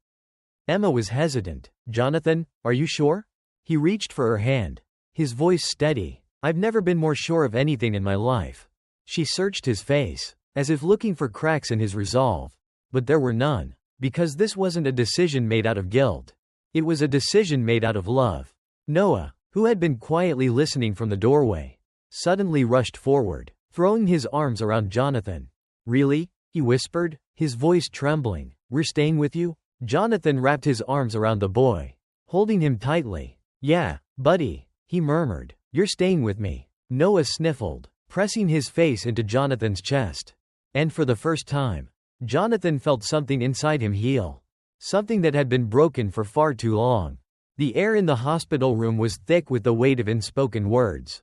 Emma was hesitant. "Jonathan, are you sure?" He reached for her hand. His voice steady. "I've never been more sure of anything in my life." She searched his face, as if looking for cracks in his resolve. But there were none. Because this wasn't a decision made out of guilt. It was a decision made out of love. Noah, who had been quietly listening from the doorway, suddenly rushed forward, throwing his arms around Jonathan. "Really?" he whispered, his voice trembling. "We're staying with you?" Jonathan wrapped his arms around the boy, holding him tightly. "Yeah, buddy," he murmured. "You're staying with me." Noah sniffled, pressing his face into Jonathan's chest. And for the first time, Jonathan felt something inside him heal. Something that had been broken for far too long. The air in the hospital room was thick with the weight of unspoken words.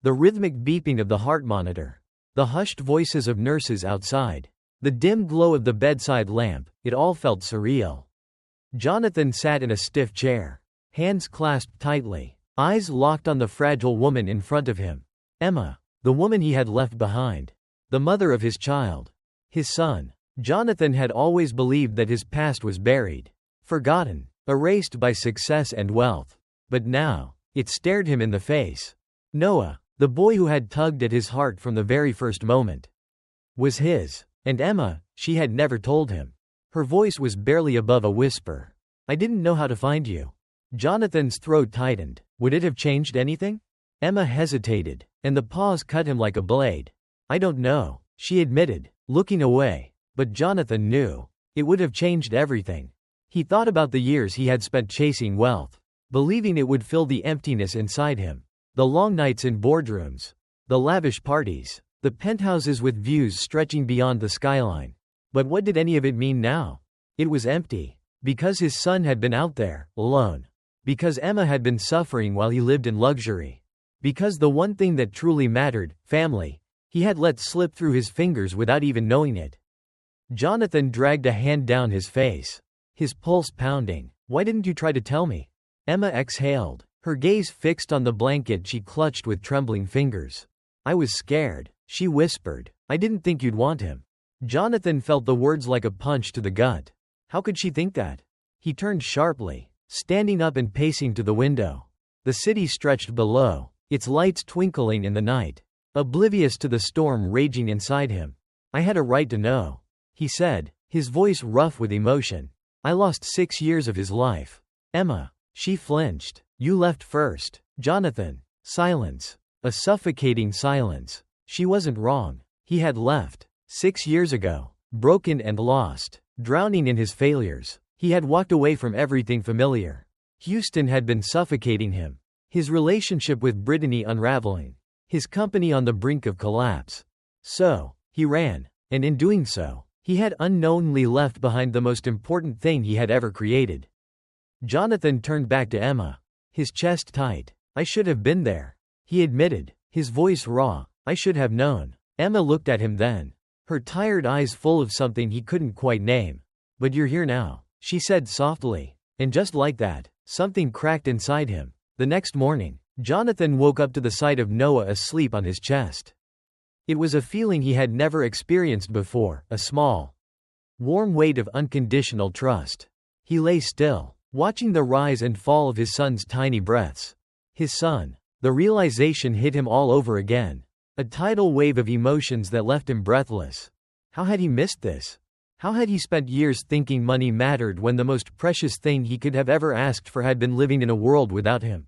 The rhythmic beeping of the heart monitor. The hushed voices of nurses outside. The dim glow of the bedside lamp, it all felt surreal. Jonathan sat in a stiff chair, hands clasped tightly, eyes locked on the fragile woman in front of him. Emma, the woman he had left behind. The mother of his child. His son. Jonathan had always believed that his past was buried, forgotten, erased by success and wealth. But now, it stared him in the face. Noah, the boy who had tugged at his heart from the very first moment, was his. And Emma, she had never told him. Her voice was barely above a whisper. "I didn't know how to find you." Jonathan's throat tightened. Would it have changed anything? Emma hesitated, and the pause cut him like a blade. I don't know, she admitted, looking away. But Jonathan knew. It would have changed everything. He thought about the years he had spent chasing wealth, believing it would fill the emptiness inside him. The long nights in boardrooms, the lavish parties, the penthouses with views stretching beyond the skyline. But what did any of it mean now? It was empty. Because his son had been out there, alone. Because Emma had been suffering while he lived in luxury. Because the one thing that truly mattered, family, he had let slip through his fingers without even knowing it. Jonathan dragged a hand down his face, his pulse pounding. Why didn't you try to tell me? Emma exhaled, her gaze fixed on the blanket she clutched with trembling fingers. I was scared, she whispered. I didn't think you'd want him. Jonathan felt the words like a punch to the gut. How could she think that? He turned sharply, standing up and pacing to the window. The city stretched below, its lights twinkling in the night, oblivious to the storm raging inside him. I had a right to know, he said, his voice rough with emotion. I lost 6 years of his life. Emma. She flinched. You left first. Jonathan. Silence. A suffocating silence. She wasn't wrong. He had left. 6 years ago. Broken and lost. Drowning in his failures. He had walked away from everything familiar. Houston had been suffocating him. His relationship with Brittany unraveling. His company on the brink of collapse. So, he ran. And in doing so, he had unknowingly left behind the most important thing he had ever created. Jonathan turned back to Emma, his chest tight. I should have been there, he admitted, his voice raw. I should have known. Emma looked at him then, her tired eyes full of something he couldn't quite name. But you're here now, she said softly. And just like that, something cracked inside him. The next morning, Jonathan woke up to the sight of Noah asleep on his chest. It was a feeling he had never experienced before, a small, warm weight of unconditional trust. He lay still, watching the rise and fall of his son's tiny breaths. His son. The realization hit him all over again. A tidal wave of emotions that left him breathless. How had he missed this? How had he spent years thinking money mattered when the most precious thing he could have ever asked for had been living in a world without him?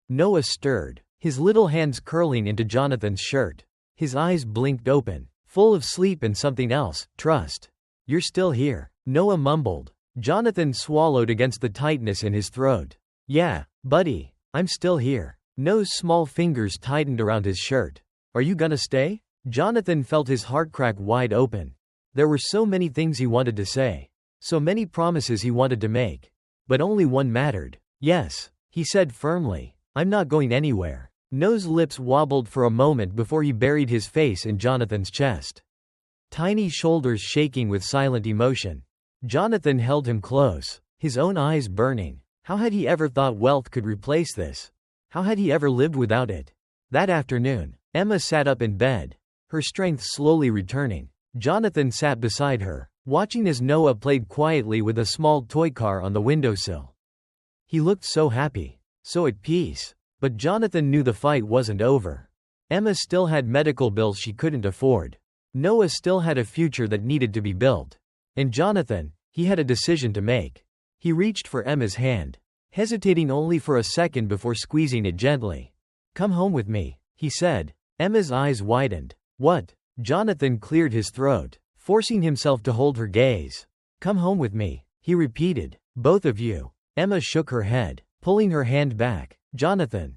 Noah stirred, his little hands curling into Jonathan's shirt. His eyes blinked open, full of sleep and something else, trust. You're still here, Noah mumbled. Jonathan swallowed against the tightness in his throat. Yeah, buddy, I'm still here. Noah's small fingers tightened around his shirt. Are you gonna stay? Jonathan felt his heart crack wide open. There were so many things he wanted to say. So many promises he wanted to make. But only one mattered. Yes, he said firmly. I'm not going anywhere. Noah's lips wobbled for a moment before he buried his face in Jonathan's chest. Tiny shoulders shaking with silent emotion. Jonathan held him close, his own eyes burning. How had he ever thought wealth could replace this? How had he ever lived without it? That afternoon, Emma sat up in bed, her strength slowly returning. Jonathan sat beside her, watching as Noah played quietly with a small toy car on the windowsill. He looked so happy, so at peace. But Jonathan knew the fight wasn't over. Emma still had medical bills she couldn't afford. Noah still had a future that needed to be built. And Jonathan, he had a decision to make. He reached for Emma's hand, hesitating only for a second before squeezing it gently. Come home with me, he said. Emma's eyes widened. What? Jonathan cleared his throat, forcing himself to hold her gaze. Come home with me, he repeated. Both of you. Emma shook her head, pulling her hand back. Jonathan,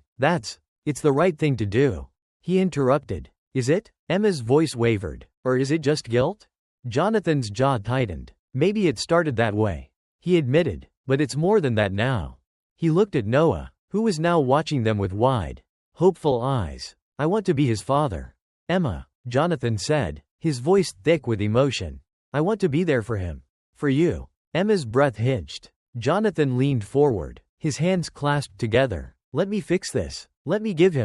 it's the right thing to do. He interrupted. Is it? Emma's voice wavered. Or is it just guilt? Jonathan's jaw tightened. Maybe it started that way, he admitted, but it's more than that now. He looked at Noah, who was now watching them with wide, hopeful eyes. I want to be his father. Emma, Jonathan said, his voice thick with emotion. I want to be there for him. For you. Emma's breath hitched. Jonathan leaned forward, his hands clasped together. Let me fix this. Let me give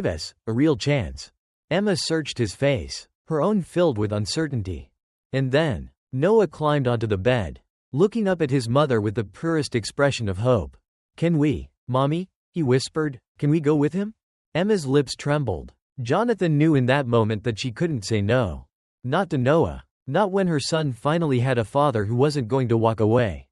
us, a real chance. Emma searched his face, her own filled with uncertainty. And then, Noah climbed onto the bed, looking up at his mother with the purest expression of hope. Can we, Mommy? He whispered. Can we go with him? Emma's lips trembled. Jonathan knew in that moment that she couldn't say no. Not to Noah. Not when her son finally had a father who wasn't going to walk away.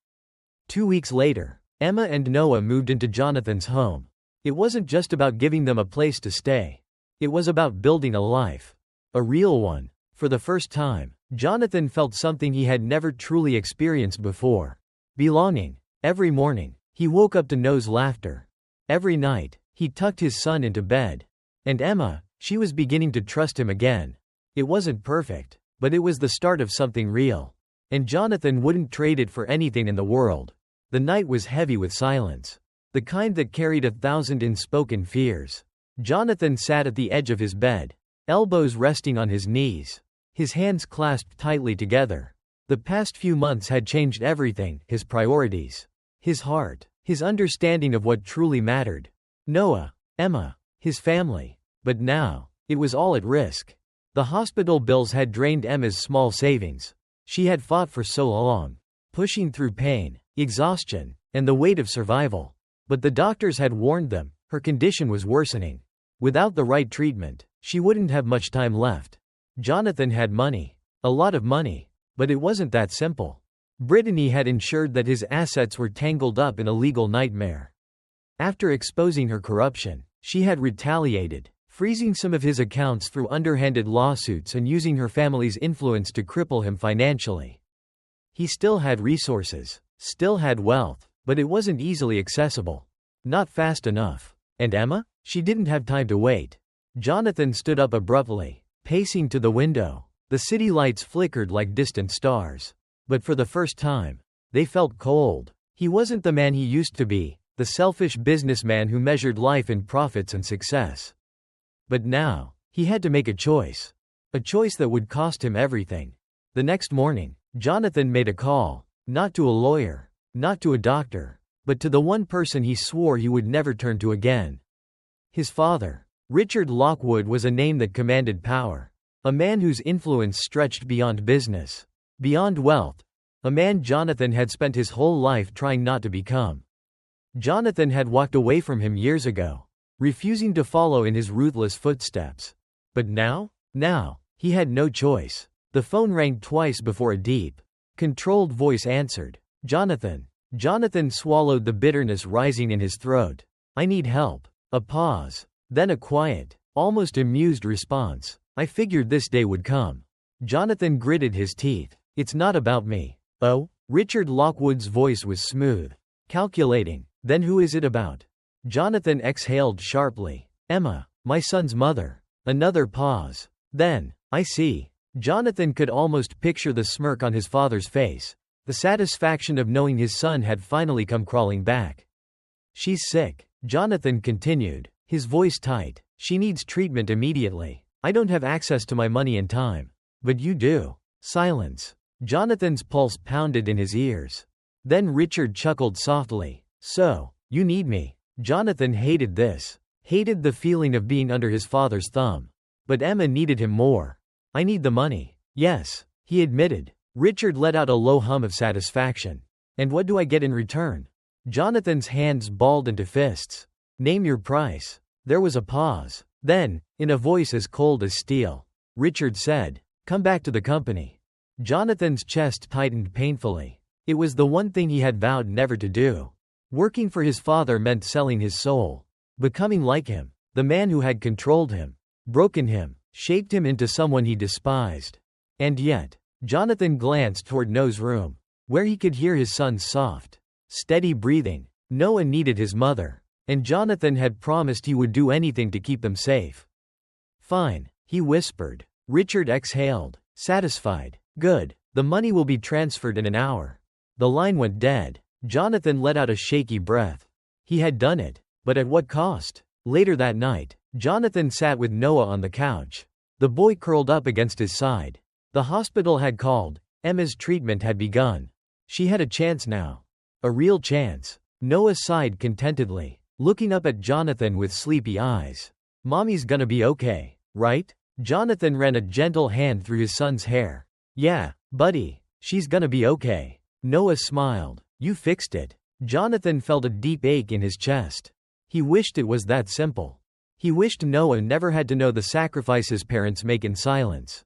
2 weeks later, Emma and Noah moved into Jonathan's home. It wasn't just about giving them a place to stay. It was about building a life. A real one. For the first time, Jonathan felt something he had never truly experienced before. Belonging. Every morning, he woke up to Noah's laughter. Every night, he tucked his son into bed. And Emma, she was beginning to trust him again. It wasn't perfect, but it was the start of something real. And Jonathan wouldn't trade it for anything in the world. The night was heavy with silence. The kind that carried 1,000 unspoken fears. Jonathan sat at the edge of his bed, elbows resting on his knees, his hands clasped tightly together. The past few months had changed everything, his priorities, his heart, his understanding of what truly mattered. Noah, Emma, his family. But now, it was all at risk. The hospital bills had drained Emma's small savings. She had fought for so long, pushing through pain, exhaustion, and the weight of survival. But the doctors had warned them, her condition was worsening. Without the right treatment, she wouldn't have much time left. Jonathan had money. A lot of money. But it wasn't that simple. Brittany had ensured that his assets were tangled up in a legal nightmare. After exposing her corruption, she had retaliated, freezing some of his accounts through underhanded lawsuits and using her family's influence to cripple him financially. He still had resources, still had wealth, but it wasn't easily accessible. Not fast enough. And Emma? She didn't have time to wait. Jonathan stood up abruptly, pacing to the window. The city lights flickered like distant stars. But for the first time, they felt cold. He wasn't the man he used to be, the selfish businessman who measured life in profits and success. But now, he had to make a choice. A choice that would cost him everything. The next morning, Jonathan made a call. Not to a lawyer, not to a doctor, but to the one person he swore he would never turn to again. His father. Richard Lockwood was a name that commanded power. A man whose influence stretched beyond business, beyond wealth. A man Jonathan had spent his whole life trying not to become. Jonathan had walked away from him years ago, refusing to follow in his ruthless footsteps. But now, he had no choice. The phone rang twice before a deep, controlled voice answered. Jonathan. Jonathan swallowed the bitterness rising in his throat. I need help. A pause. Then a quiet, almost amused response. I figured this day would come. Jonathan gritted his teeth. It's not about me. Oh? Richard Lockwood's voice was smooth, calculating. Then who is it about? Jonathan exhaled sharply. Emma, my son's mother. Another pause. Then, I see. Jonathan could almost picture the smirk on his father's face, the satisfaction of knowing his son had finally come crawling back. She's sick, Jonathan continued, his voice tight. She needs treatment immediately. I don't have access to my money and time. But you do. Silence. Jonathan's pulse pounded in his ears. Then Richard chuckled softly. So, you need me. Jonathan hated this. Hated the feeling of being under his father's thumb. But Emma needed him more. I need the money. Yes, he admitted. Richard let out a low hum of satisfaction. And what do I get in return? Jonathan's hands balled into fists. Name your price. There was a pause. Then, in a voice as cold as steel, Richard said, come back to the company. Jonathan's chest tightened painfully. It was the one thing he had vowed never to do. Working for his father meant selling his soul. Becoming like him. The man who had controlled him. Broken him. Shaped him into someone he despised. And yet, Jonathan glanced toward Noah's room, where he could hear his son's soft, steady breathing. Noah needed his mother, and Jonathan had promised he would do anything to keep them safe. Fine, he whispered. Richard exhaled, satisfied. Good, the money will be transferred in an hour. The line went dead. Jonathan let out a shaky breath. He had done it, but at what cost? Later that night, Jonathan sat with Noah on the couch. The boy curled up against his side. The hospital had called. Emma's treatment had begun. She had a chance now. A real chance. Noah sighed contentedly, looking up at Jonathan with sleepy eyes. Mommy's gonna be okay, right? Jonathan ran a gentle hand through his son's hair. Yeah, buddy, she's gonna be okay. Noah smiled. You fixed it. Jonathan felt a deep ache in his chest. He wished it was that simple. He wished Noah never had to know the sacrifices parents make in silence.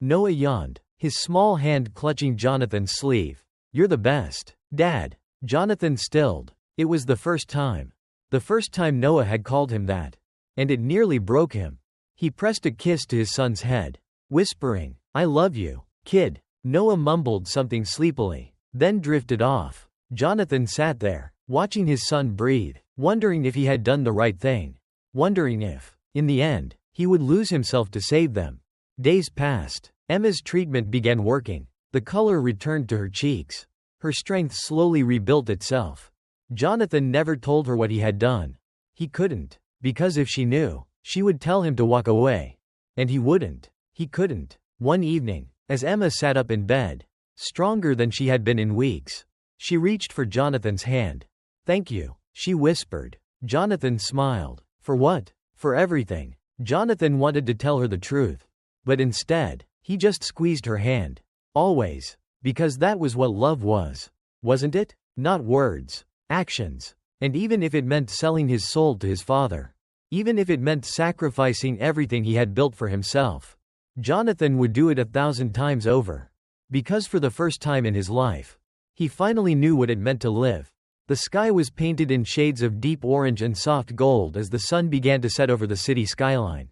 Noah yawned, his small hand clutching Jonathan's sleeve. You're the best, Dad. Jonathan stilled, It was the first time. The first time Noah had called him that. And it nearly broke him. He pressed a kiss to his son's head, whispering, "I love you, kid." Noah mumbled something sleepily, then drifted off. Jonathan sat there, watching his son breathe, wondering if he had done the right thing. Wondering if, in the end, he would lose himself to save them. Days passed. Emma's treatment began working. The color returned to her cheeks. Her strength slowly rebuilt itself. Jonathan never told her what he had done. He couldn't, because if she knew, she would tell him to walk away. And he wouldn't. He couldn't. One evening, as Emma sat up in bed, stronger than she had been in weeks, she reached for Jonathan's hand. "Thank you," she whispered. Jonathan smiled. "For what?" "For everything." Jonathan wanted to tell her the truth. But instead, he just squeezed her hand. Always. Because that was what love was. Wasn't it? Not words. Actions. And even if it meant selling his soul to his father. Even if it meant sacrificing everything he had built for himself. Jonathan would do it 1,000 times over. Because for the first time in his life, he finally knew what it meant to live. The sky was painted in shades of deep orange and soft gold as the sun began to set over the city skyline.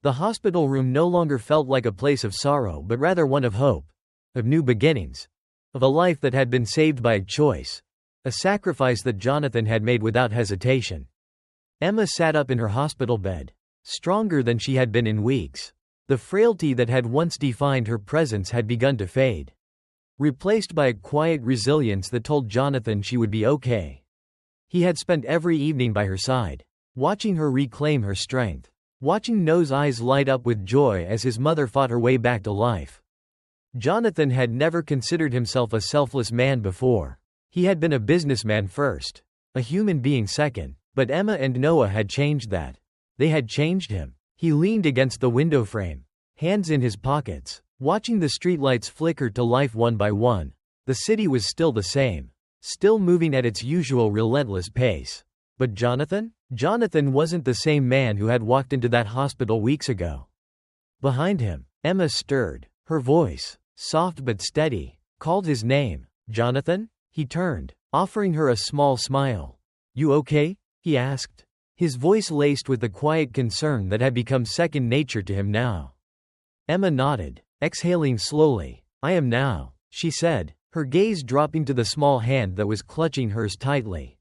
The hospital room no longer felt like a place of sorrow but rather one of hope. Of new beginnings. Of a life that had been saved by a choice. A sacrifice that Jonathan had made without hesitation. Emma sat up in her hospital bed, stronger than she had been in weeks. The frailty that had once defined her presence had begun to fade. Replaced by a quiet resilience that told Jonathan she would be okay. He had spent every evening by her side, watching her reclaim her strength. Watching Noah's eyes light up with joy as his mother fought her way back to life. Jonathan had never considered himself a selfless man before. He had been a businessman first, a human being second, but Emma and Noah had changed that. They had changed him. He leaned against the window frame, hands in his pockets, watching the streetlights flicker to life one by one. The city was still the same, still moving at its usual relentless pace. But Jonathan? Jonathan wasn't the same man who had walked into that hospital weeks ago. Behind him, Emma stirred. Her voice, soft but steady, called his name. "Jonathan?" He turned, offering her a small smile. "You okay?" he asked. His voice laced with the quiet concern that had become second nature to him now. Emma nodded, exhaling slowly. "I am now," she said, her gaze dropping to the small hand that was clutching hers tightly.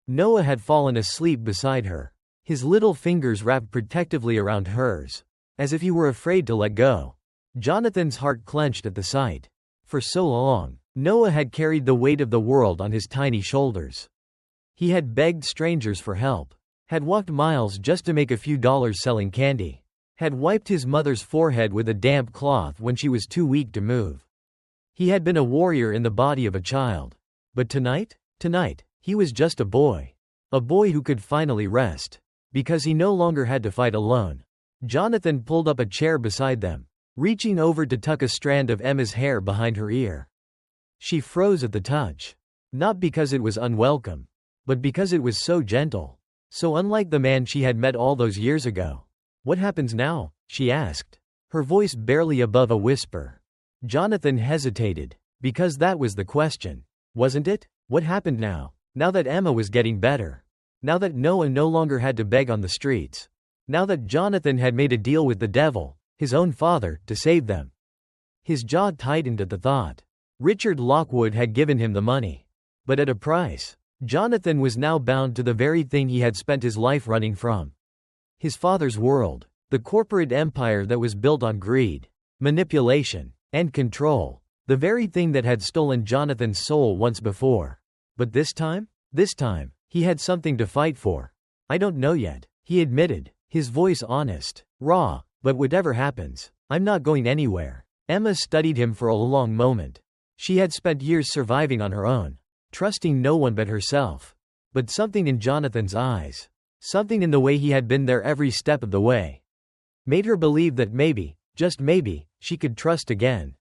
Noah had fallen asleep beside her, his little fingers wrapped protectively around hers, as if he were afraid to let go. Jonathan's heart clenched at the sight. For so long, Noah had carried the weight of the world on his tiny shoulders. He had begged strangers for help, had walked miles just to make a few dollars selling candy, had wiped his mother's forehead with a damp cloth when she was too weak to move. He had been a warrior in the body of a child. But tonight, he was just a boy. A boy who could finally rest. Because he no longer had to fight alone. Jonathan pulled up a chair beside them, reaching over to tuck a strand of Emma's hair behind her ear. She froze at the touch. Not because it was unwelcome, but because it was so gentle. So unlike the man she had met all those years ago. "What happens now?" she asked, her voice barely above a whisper. Jonathan hesitated, because that was the question. Wasn't it? What happened now? Now that Emma was getting better. Now that Noah no longer had to beg on the streets. Now that Jonathan had made a deal with the devil, his own father, to save them. His jaw tightened at the thought. Richard Lockwood had given him the money. But at a price. Jonathan was now bound to the very thing he had spent his life running from. His father's world. The corporate empire that was built on greed, manipulation, and control. The very thing that had stolen Jonathan's soul once before. But this time, he had something to fight for. "I don't know yet," he admitted, his voice honest, raw. "But whatever happens, I'm not going anywhere." Emma studied him for a long moment. She had spent years surviving on her own, trusting no one but herself. But something in Jonathan's eyes, something in the way he had been there every step of the way, made her believe that maybe, just maybe, she could trust again.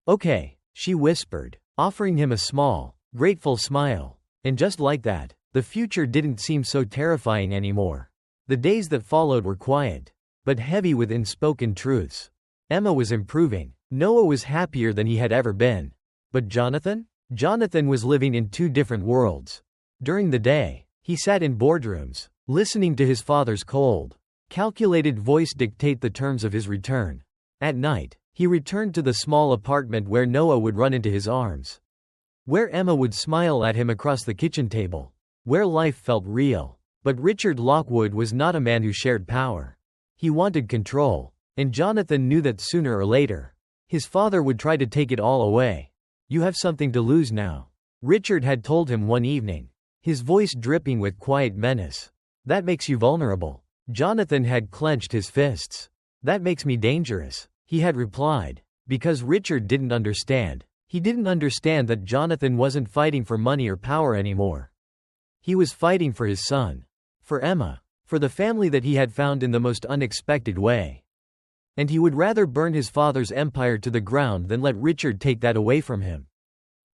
"Okay," she whispered, offering him a small, grateful smile. And just like that, the future didn't seem so terrifying anymore. The days that followed were quiet, but heavy with unspoken truths. Emma was improving. Noah was happier than he had ever been. But Jonathan? Jonathan was living in two different worlds. During the day, he sat in boardrooms, listening to his father's cold, calculated voice dictate the terms of his return. At night, he returned to the small apartment where Noah would run into his arms, where Emma would smile at him across the kitchen table, where life felt real. But Richard Lockwood was not a man who shared power. He wanted control, and Jonathan knew that sooner or later, his father would try to take it all away. "You have something to lose now," Richard had told him one evening, his voice dripping with quiet menace. "That makes you vulnerable." Jonathan had clenched his fists. "That makes me dangerous," he had replied. Because Richard didn't understand. He didn't understand that Jonathan wasn't fighting for money or power anymore. He was fighting for his son, for Emma, for the family that he had found in the most unexpected way. And he would rather burn his father's empire to the ground than let Richard take that away from him.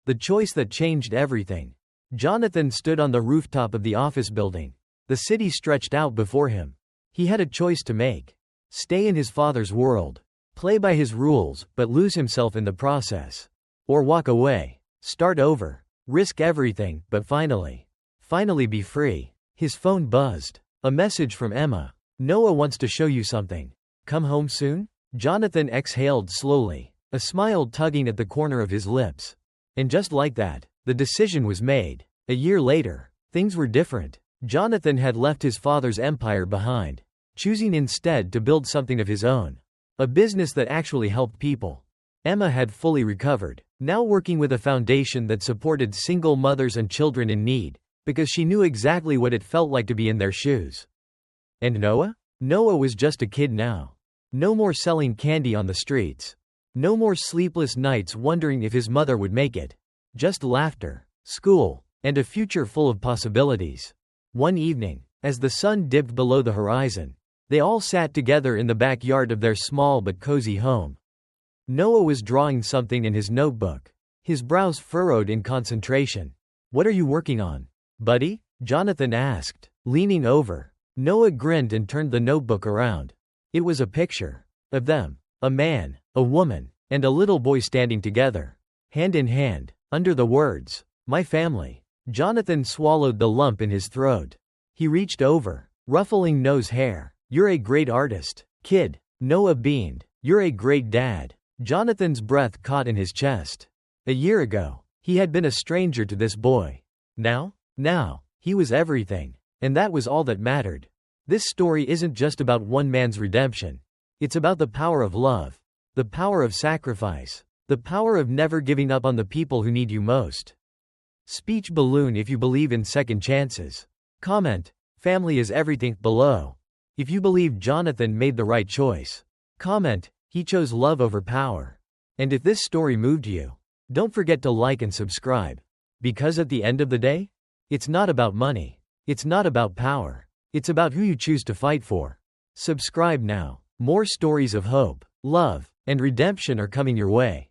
The choice that changed everything. Jonathan stood on the rooftop of the office building. The city stretched out before him. He had a choice to make. Stay in his father's world, play by his rules, but lose himself in the process. Or walk away, start over, risk everything, but finally be free. His phone buzzed. A message from Emma. "Noah wants to show you something. Come home soon?" Jonathan exhaled slowly, a smile tugging at the corner of his lips. And just like that, the decision was made. A year later, things were different. Jonathan had left his father's empire behind, choosing instead to build something of his own. A business that actually helped people. Emma had fully recovered, now working with a foundation that supported single mothers and children in need, because she knew exactly what it felt like to be in their shoes. And Noah? Noah was just a kid now. No more selling candy on the streets. No more sleepless nights wondering if his mother would make it. Just laughter, school, and a future full of possibilities. One evening, as the sun dipped below the horizon, they all sat together in the backyard of their small but cozy home. Noah was drawing something in his notebook, his brows furrowed in concentration. "What are you working on, buddy?" Jonathan asked, leaning over. Noah grinned and turned the notebook around. It was a picture of them, a man, a woman, and a little boy standing together, hand in hand, under the words, "My family." Jonathan swallowed the lump in his throat. He reached over, ruffling Noah's hair. "You're a great artist, kid." Noah beamed. "You're a great dad." Jonathan's breath caught in his chest. A year ago, he had been a stranger to this boy. Now, he was everything. And that was all that mattered. This story isn't just about one man's redemption. It's about the power of love, the power of sacrifice, the power of never giving up on the people who need you most. Speech balloon if you believe in second chances. Comment, "Family is everything," below. If you believe Jonathan made the right choice. Comment, "He chose love over power." And if this story moved you, don't forget to like and subscribe. Because at the end of the day, it's not about money. It's not about power. It's about who you choose to fight for. Subscribe now. More stories of hope, love, and redemption are coming your way.